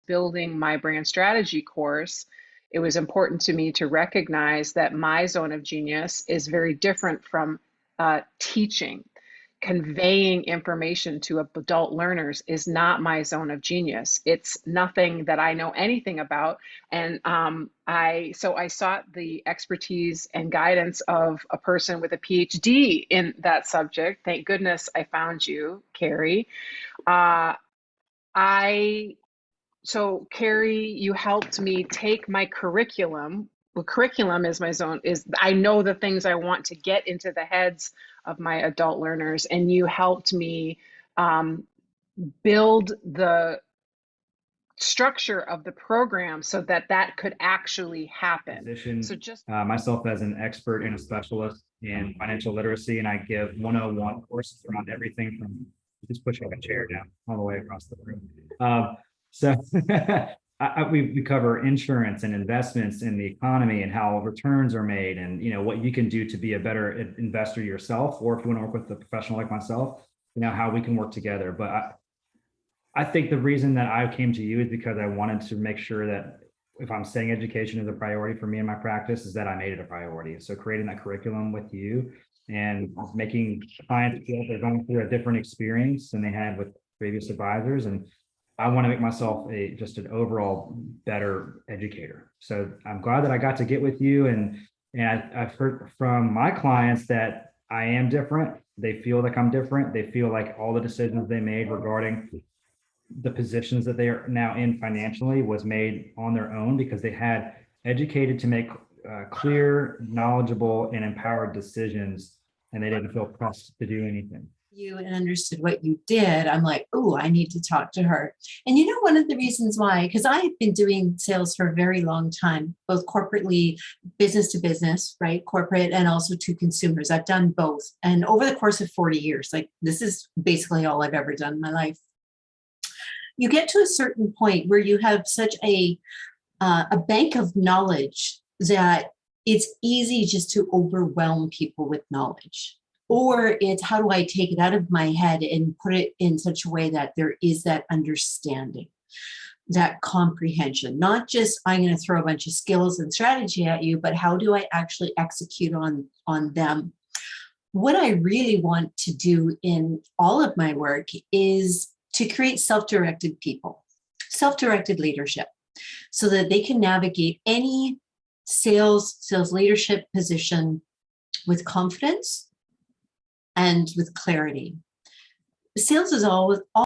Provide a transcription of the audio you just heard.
building my brand strategy course, it was important to me to recognize that my zone of genius is very different from teaching. Conveying information to adult learners is not my zone of genius. It's nothing that I know anything about. And I sought the expertise and guidance of a person with a PhD in that subject. Thank goodness I found you, Carrie. Uh, I so Carrie, you helped me take my curriculum. Well, curriculum is my zone, is I know the things I want to get into the heads of my adult learners, and you helped me um, build the structure of the program so that that could actually happen. Position So just myself as an expert and a specialist in financial literacy, and I give 101 courses around everything from just pushing a chair down all the way across the room. So we cover insurance and investments in the economy and how returns are made, and what you can do to be a better investor yourself, or if you want to work with a professional like myself, how we can work together. But I think the reason that I came to you is because I wanted to make sure that if I'm saying education is a priority for me in my practice, is that I made it a priority. So creating that curriculum with you and making clients feel they're going through a different experience than they had with previous advisors. And I want to make myself just an overall better educator. So I'm glad that I got to get with you. And I've heard from my clients that I am different. They feel like I'm different. They feel like all the decisions they made regarding the positions that they are now in financially was made on their own because they had educated to make clear, knowledgeable, and empowered decisions, and they didn't feel pressed to do anything. You and understood what you did. I'm like, oh, I need to talk to her. And one of the reasons why, because I've been doing sales for a very long time, both corporately, business to business, right? Corporate, and also to consumers. I've done both. And over the course of 40 years, like this is basically all I've ever done in my life. You get to a certain point where you have such a bank of knowledge that it's easy just to overwhelm people with knowledge. Or it's how do I take it out of my head and put it in such a way that there is that understanding, that comprehension, not just I'm going to throw a bunch of skills and strategy at you, but how do I actually execute on them? What I really want to do in all of my work is to create self-directed people, self-directed leadership, so that they can navigate any sales leadership position with confidence and with clarity. Sales is always